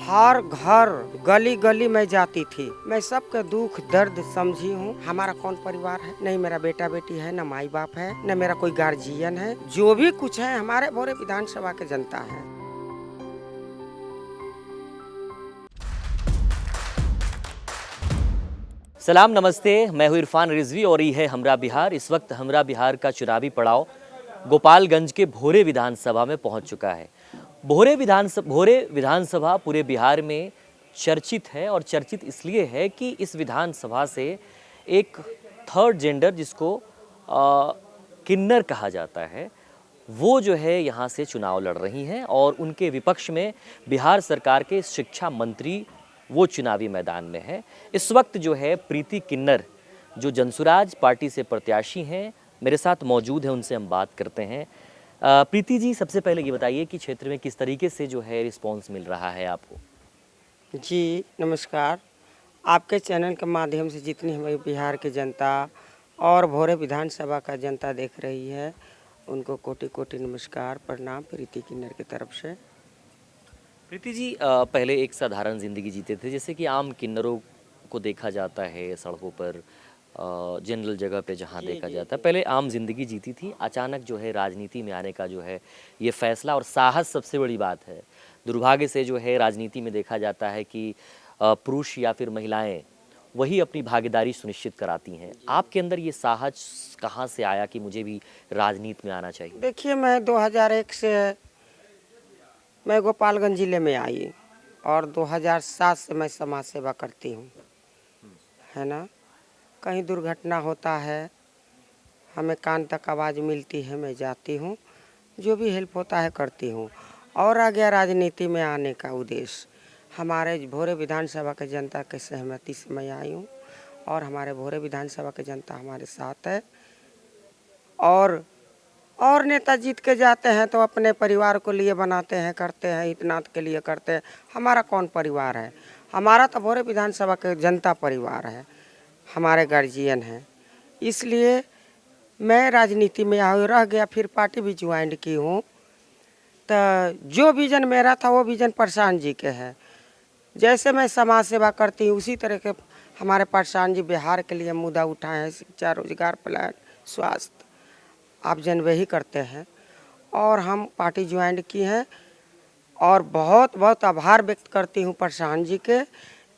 हर घर गली गली में जाती थी। मैं सबके दुख दर्द समझी हूँ। हमारा कौन परिवार है? नहीं मेरा बेटा बेटी है, न माई बाप है, न मेरा कोई गार्जियन है। जो भी कुछ है हमारे भोरे विधानसभा के जनता है। सलाम नमस्ते, मैं हूँ इरफान रिजवी और ये है हमरा बिहार। इस वक्त हमरा बिहार का चुनावी पड़ाव गोपालगंज के भोरे विधानसभा में पहुंच चुका है। भोरे विधानसभा पूरे बिहार में चर्चित है और चर्चित इसलिए है कि इस विधानसभा से एक थर्ड जेंडर जिसको किन्नर कहा जाता है वो जो है यहाँ से चुनाव लड़ रही हैं और उनके विपक्ष में बिहार सरकार के शिक्षा मंत्री वो चुनावी मैदान में है। इस वक्त जो है प्रीति किन्नर जो जनसुराज पार्टी से प्रत्याशी हैं मेरे साथ मौजूद हैं, उनसे हम बात करते हैं। प्रीति जी, सबसे पहले ये बताइए कि क्षेत्र में किस तरीके से जो है रिस्पांस मिल रहा है आपको? जी नमस्कार। आपके चैनल के माध्यम से जितनी हमारी बिहार की जनता और भोरे विधानसभा का जनता देख रही है उनको कोटि कोटि नमस्कार प्रणाम प्रीति किन्नर की तरफ से। प्रीति जी, पहले एक साधारण ज़िंदगी जीते थे, जैसे कि आम किन्नरों को देखा जाता है सड़कों पर, जनरल जगह पे जहाँ देखा जाता है। पहले आम जिंदगी जीती थी, अचानक जो है राजनीति में आने का जो है ये फैसला और साहस सबसे बड़ी बात है। दुर्भाग्य से जो है राजनीति में देखा जाता है कि पुरुष या फिर महिलाएं वही अपनी भागीदारी सुनिश्चित कराती हैं। आपके अंदर ये साहस कहाँ से आया कि मुझे भी राजनीति में आना चाहिए? देखिए मैं 2001 से मैं गोपालगंज ज़िले में आई और 2007 से मैं समाज सेवा करती हूँ, है ना। कहीं दुर्घटना होता है, हमें कान तक आवाज़ मिलती है, मैं जाती हूँ, जो भी हेल्प होता है करती हूँ। और आ गया राजनीति में आने का उद्देश्य, हमारे भोरे विधानसभा के जनता के सहमति से मैं आई हूँ और हमारे भोरे विधानसभा के जनता हमारे साथ है। और नेता जीत के जाते हैं तो अपने परिवार को लिए बनाते हैं, करते हैं, हितनाथ के लिए करते हैं। हमारा कौन परिवार है? हमारा तो भोरे विधानसभा के जनता परिवार है, हमारे गार्जियन हैं। इसलिए मैं राजनीति में आए रह गया, फिर पार्टी भी ज्वाइन की हूँ। तो जो विजन मेरा था वो विजन प्रशांत जी के है। जैसे मैं समाज सेवा करती हूँ उसी तरह के हमारे प्रशांत जी बिहार के लिए मुद्दा उठाए हैं। शिक्षा, रोजगार, प्लान, स्वास्थ्य, आप जन वही करते हैं और हम पार्टी ज्वाइन की है। और बहुत बहुत आभार व्यक्त करती हूँ प्रशांत जी के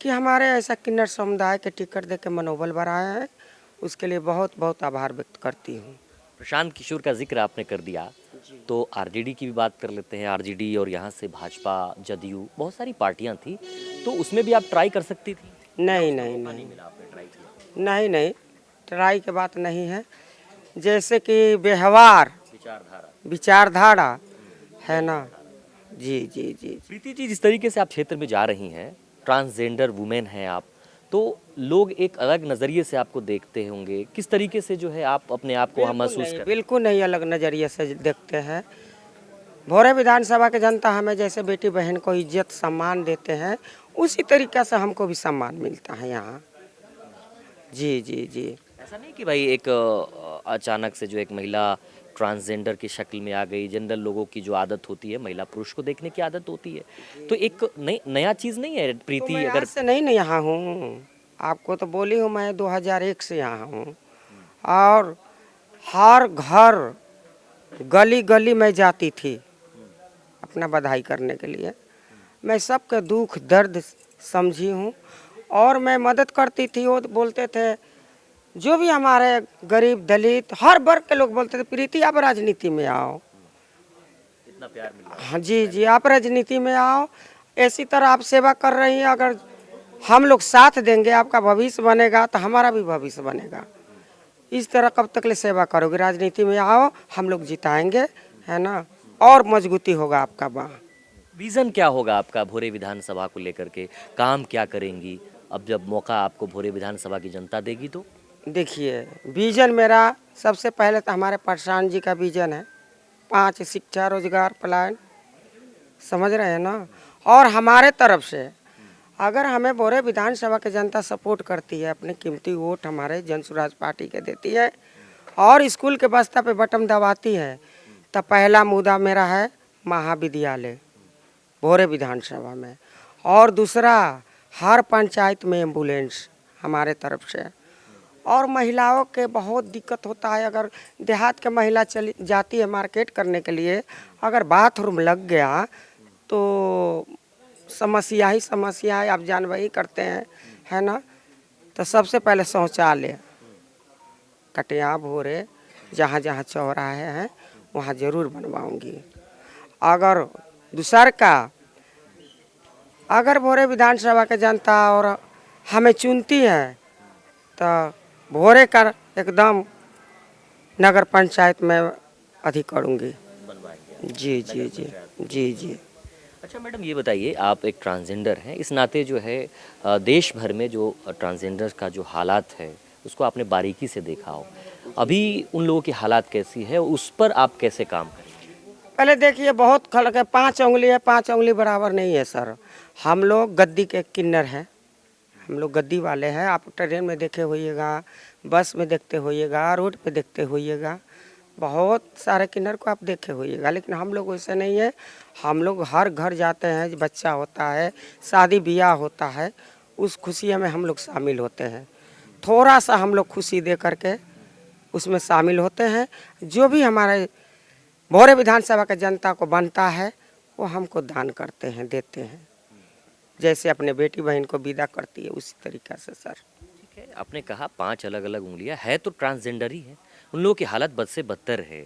कि हमारे ऐसा किन्नर समुदाय के टिकट दे के मनोबल बढ़ाया है, उसके लिए बहुत बहुत आभार व्यक्त करती हूँ। प्रशांत किशोर का जिक्र आपने कर दिया तो आरजेडी की भी बात कर लेते हैं। आरजेडी और यहाँ से भाजपा, जदयू, बहुत सारी पार्टियां थी, तो उसमें भी आप ट्राई कर सकती थी? नहीं नहीं नहीं नहीं नहीं, ट्राई की बात नहीं है। जैसे कि व्यवहार विचारधारा है ना। जी जी जी। प्रीति जी, जिस तरीके से आप क्षेत्र में जा रही हैं, ट्रांसजेंडर वुमेन हैं आप, तो लोग एक अलग नज़रिए से आपको देखते होंगे। किस तरीके से जो है आप अपने आप को वहाँ महसूस करते हैं? बिल्कुल नहीं अलग नज़रिए से देखते हैं। भोरे विधानसभा के जनता हमें जैसे बेटी बहन को इज्जत सम्मान देते हैं उसी तरीक़े से हमको भी सम्मान मिलता है यहाँ। जी जी जी। ऐसा नहीं कि भाई एक अचानक से जो एक महिला ट्रांसजेंडर की शक्ल में आ गई। जनरल लोगों की जो आदत होती है, महिला पुरुष को देखने की आदत होती है, तो एक नया चीज़ नहीं है प्रीति? तो मैं अगर आज से नहीं यहाँ हूँ, आपको तो बोली हूँ मैं 2001 से यहाँ हूँ और हर घर गली गली में जाती थी अपना बधाई करने के लिए। मैं सबके दुख दर्द समझी हूँ और मैं मदद करती थी। वो बोलते थे जो भी हमारे गरीब दलित हर वर्ग के लोग बोलते थे प्रीति आप राजनीति में आओ। इतना प्यार मिल रहा है। हाँ जी जी, आप राजनीति में आओ, ऐसी तरह आप सेवा कर रही हैं। अगर हम लोग साथ देंगे आपका भविष्य बनेगा तो हमारा भी भविष्य बनेगा। इस तरह कब तक ले सेवा करोगे? राजनीति में आओ, हम लोग जिताएंगे, है ना, और मजबूती होगा आपका बाह। विज़न क्या होगा आपका भोरे विधानसभा को लेकर के? काम क्या करेंगी अब जब मौका आपको भोरे विधानसभा की जनता देगी तो? देखिए विजन मेरा सबसे पहले तो हमारे प्रशांत जी का विजन है 5 शिक्षा, रोजगार, प्लान, समझ रहे हैं ना। और हमारे तरफ से अगर हमें भोरे विधानसभा की जनता सपोर्ट करती है, अपने कीमती वोट हमारे जनसुराज पार्टी के देती है और स्कूल के बस्ता पे बटन दबाती है, तो पहला मुद्दा मेरा है महाविद्यालय भोरे विधानसभा में। और दूसरा हर पंचायत में एम्बुलेंस हमारे तरफ से। और महिलाओं के बहुत दिक्कत होता है, अगर देहात के महिला चली जाती है मार्केट करने के लिए, अगर बाथरूम लग गया तो समस्या ही समस्या है, आप जानवही करते हैं, है ना। तो सबसे पहले शौचालय कटिया भोरे जहाँ जहाँ चौराहे हैं वहाँ ज़रूर बनवाऊंगी। अगर दूसर का अगर भोरे विधानसभा के जनता और हमें चुनती है तो भोरे का एकदम नगर पंचायत में अधिक करूँगी। जी जी जी जी जी। अच्छा मैडम, ये बताइए, आप एक ट्रांसजेंडर हैं, इस नाते जो है देश भर में जो ट्रांसजेंडर का जो हालात है उसको आपने बारीकी से देखा हो, अभी उन लोगों की हालात कैसी है, उस पर आप कैसे काम करें? पहले देखिए, बहुत खलक है, 5 उंगली है, 5 उंगली बराबर नहीं है सर। हम लोग गद्दी के किन्नर हैं, हम लोग गद्दी वाले हैं। आप ट्रेन में देखे होइएगा, बस में देखते होइएगा, रोड पे देखते होइएगा, बहुत सारे किन्नर को आप देखे होइएगा। लेकिन हम लोग वैसे नहीं है। हम लोग हर घर जाते हैं, बच्चा होता है, शादी ब्याह होता है, उस खुशियों में हम लोग शामिल होते हैं। थोड़ा सा हम लोग खुशी दे करके उसमें शामिल होते हैं। जो भी हमारे भोरे विधानसभा के जनता को बनता है वो हमको दान करते हैं, देते हैं। जैसे अपने बेटी बहन को विदा करती है उसी तरीक़े से सर। ठीक है, आपने कहा 5 अलग अलग उंगलियां है तो ट्रांसजेंडर ही है, उन लोगों की हालत बद से बदतर है,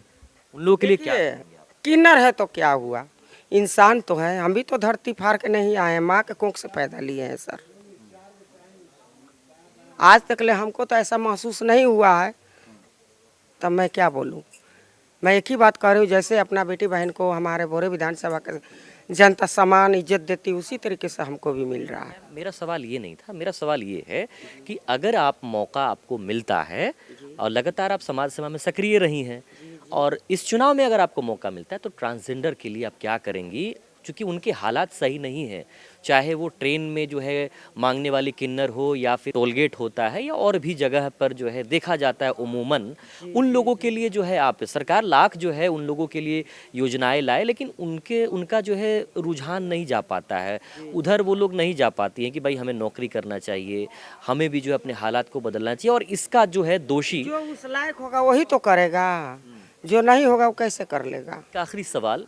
उन लोगों के लिए क्या देखिए, करेंगे आप? किन्नर है तो क्या हुआ, इंसान तो है। हम भी तो धरती फाड़ के नहीं आए हैं, माँ के कोख से पैदा लिए हैं सर। आज तक ले हमको तो ऐसा महसूस नहीं हुआ है, तब मैं क्या बोलूँ। मैं एक ही बात कह रही हूँ, जैसे अपना बेटी बहन को हमारे भोरे विधानसभा के जनता समान इज्जत देती, उसी तरीके से हमको भी मिल रहा है। मेरा सवाल ये नहीं था, मेरा सवाल ये है कि अगर आप मौका आपको मिलता है और लगातार आप समाज सेवा में सक्रिय रही हैं और इस चुनाव में अगर आपको मौका मिलता है तो ट्रांसजेंडर के लिए आप क्या करेंगी, क्योंकि उनके हालात सही नहीं है, चाहे वो ट्रेन में जो है मांगने वाली किन्नर हो या फिर टोलगेट होता है या और भी जगह पर जो है देखा जाता है उमूमन उन लोगों के लिए जो है आप सरकार लाख जो है उन लोगों के लिए योजनाएं लाए, लेकिन उनका जो है रुझान नहीं जा पाता है उधर, वो लोग नहीं जा पाती हैं कि भाई हमें नौकरी करना चाहिए, हमें भी जो है अपने हालात को बदलना चाहिए, और इसका जो है दोषी। जो उस लायक होगा वही तो करेगा, जो नहीं होगा वो कैसे कर लेगा। एक आखिरी सवाल,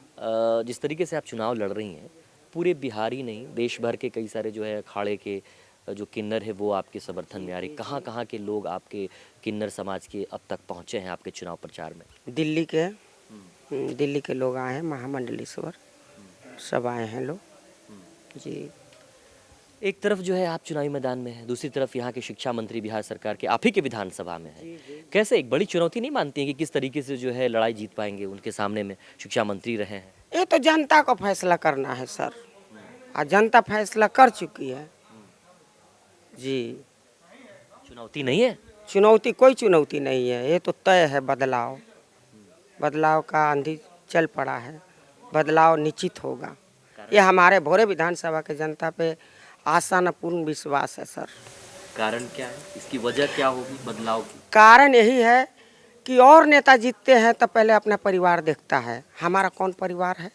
जिस तरीके से आप चुनाव लड़ रही हैं, पूरे बिहार ही नहीं देश भर के कई सारे जो है अखाड़े के जो किन्नर है वो आपके समर्थन में आ रहे, कहाँ कहाँ के लोग आपके किन्नर समाज के अब तक पहुँचे हैं आपके चुनाव प्रचार में? दिल्ली के लोग आए हैं, महामंडलेश्वर सब आए हैं लोग जी। एक तरफ जो है आप चुनावी मैदान में हैं, दूसरी तरफ यहाँ के शिक्षा मंत्री बिहार सरकार के आप ही के विधानसभा में हैं, कैसे एक बड़ी चुनौती नहीं मानती हैं कि किस तरीके से जो है लड़ाई जीत पाएंगे, उनके सामने में शिक्षा मंत्री रहे हैं? ये तो जनता को फैसला करना है सर, और जनता फैसला कर चुकी है जी। चुनौती नहीं है? चुनौती कोई चुनौती नहीं है, ये तो तय है। बदलाव, बदलाव का आंधी चल पड़ा है, बदलाव निश्चित होगा। ये हमारे भोरे विधानसभा के जनता पे आशा न पूर्ण विश्वास है सर। कारण क्या है, इसकी वजह क्या होगी बदलाव की? कारण यही है कि और नेता जीतते हैं तो पहले अपना परिवार देखता है। हमारा कौन परिवार है?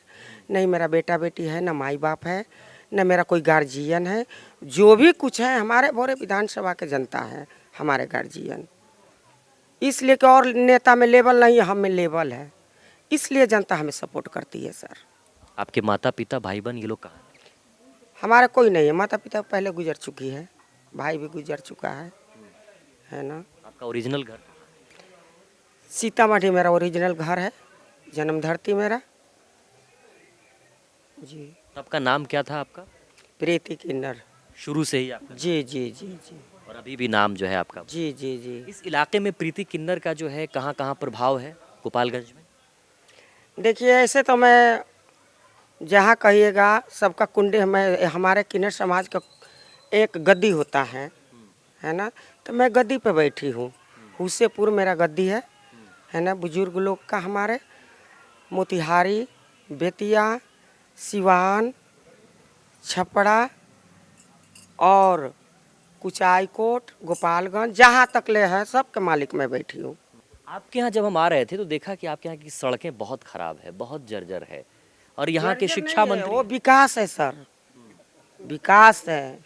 नहीं मेरा बेटा बेटी है, न माई बाप है, न मेरा कोई गार्जियन है। जो भी कुछ है हमारे भोरे विधानसभा के जनता है हमारे गार्जियन। इसलिए कि और नेता में लेवल नहीं है, हम में लेवल है, इसलिए जनता हमें सपोर्ट करती है सर। आपके माता पिता भाई बहन ये लोग कहाँ? हमारा कोई नहीं है, माता पिता पहले गुजर चुकी है, भाई भी गुजर चुका है ना। आपका ओरिजिनल घर? सीतामढ़ी मेरा ओरिजिनल घर है, जन्म धरती मेरा जी। तो आपका नाम क्या था आपका? प्रीति किन्नर। शुरू से ही आपका? जी जी जी जी। और अभी भी नाम जो है आपका? जी जी जी। इस इलाके में प्रीति किन्नर का जो है कहाँ कहाँ प्रभाव है गोपालगंज में? देखिए, ऐसे तो मैं जहाँ कहिएगा सबका कुंडे में, हमारे किन्नर समाज का एक गद्दी होता है ना, तो मैं गद्दी पे बैठी हूँ। हुसेपुर मेरा गद्दी है ना, बुजुर्ग लोग का हमारे मोतिहारी, बेतिया, सिवान, छपरा और कुचायकोट, गोपालगंज, जहाँ तक ले है सबके मालिक में बैठी हूँ। आपके यहाँ जब हम आ रहे थे तो देखा कि आपके यहाँ की सड़कें बहुत खराब है, बहुत जर्जर है, और यहाँ के जर्जर शिक्षा नहीं है, मंत्री वो विकास है सर, विकास है,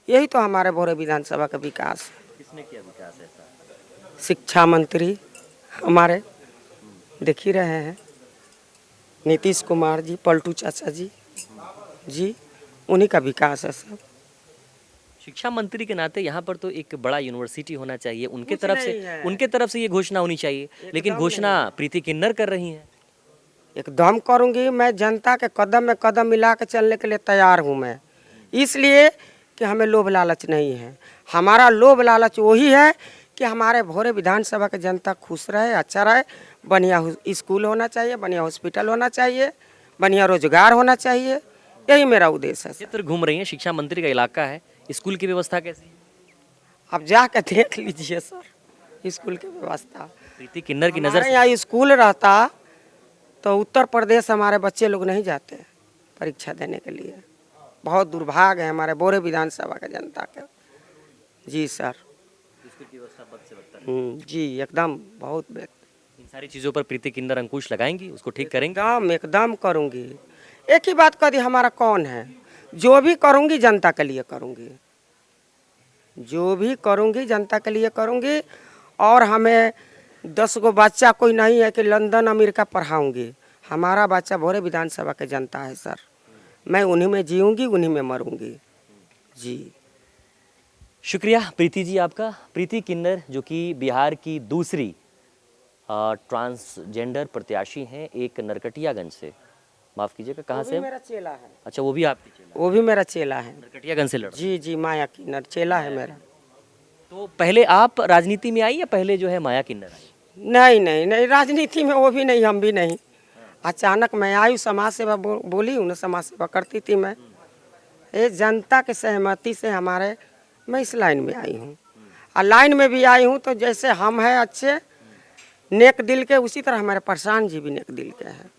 यही तो हमारे भोरे विधानसभा का विकास है। किसने किया विकास ऐसा? शिक्षा मंत्री हमारे देख ही रहे हैं, नीतीश कुमार जी, पलटू चाचा जी, उन्हीं का विकास है सब। शिक्षा मंत्री के नाते यहाँ पर तो एक बड़ा यूनिवर्सिटी होना चाहिए, उनके कुछ तरफ नहीं से है। उनके तरफ से ये घोषणा होनी चाहिए, लेकिन एकदम घोषणा प्रीति किन्नर कर रही हैं। एकदम करूंगी, मैं जनता के कदम में कदम मिला के चलने के लिए तैयार हूँ मैं, इसलिए कि हमें लोभ लालच नहीं है। हमारा लोभ लालच वही है कि हमारे भोरे विधानसभा की जनता खुश रहे, अच्छा रहे, बढ़िया स्कूल होना चाहिए, बढ़िया हॉस्पिटल होना चाहिए, बढ़िया रोजगार होना चाहिए, यही मेरा उद्देश्य है सर। क्षेत्र घूम रही हैं, शिक्षा मंत्री का इलाका है, स्कूल की व्यवस्था कैसी है? आप जाकर देख लीजिए सर स्कूल की व्यवस्था। प्रीति किन्नर की नज़र हमारे यहाँ स्कूल रहता तो उत्तर प्रदेश हमारे बच्चे लोग नहीं जाते परीक्षा देने के लिए। बहुत दुर्भाग्य है हमारे बोरे विधानसभा के जनता के। जी सर। स्कूल की व्यवस्था बद से बदतर। जी एकदम बहुत बेहतर। इन सारी चीज़ों पर प्रीति किन्नर अंकुश लगाएंगी, उसको ठीक करेंगे। एकदम करूँगी। एक ही बात कह दी, हमारा कौन है, जो भी करूँगी जनता के लिए करूँगी, जो भी करूँगी जनता के लिए करूँगी। और हमें 10 गो बच्चा कोई नहीं है कि लंदन अमेरिका पढ़ाऊँगी। हमारा बच्चा भोरे विधानसभा के जनता है सर, मैं उन्हीं में जीऊँगी, उन्हीं में मरूँगी। जी शुक्रिया प्रीति जी आपका। प्रीति किन्नर जो कि बिहार की दूसरी ट्रांसजेंडर प्रत्याशी हैं, एक नरकटियागंज से, माफ़ कीजिएगा कहाँ से? मेरा चेला है। अच्छा, वो भी आपकी चेला? वो भी मेरा चेला है, नरकटियागंज से लड़। जी माया किन्नर चेला है मेरा। तो पहले आप राजनीति में आई या पहले जो है माया किन्नर आई? नहीं, राजनीति में वो भी नहीं, हम भी नहीं। अचानक मैं आई, समाज सेवा बोली, उन्हें समाज सेवा करती थी मैं। ये जनता के सहमति से मैं इस लाइन में आई हूँ। और लाइन में भी आई हूँ तो जैसे हम हैं अच्छे नेक दिल के, उसी तरह हमारे प्रशांत जी भी नेक दिल के हैं।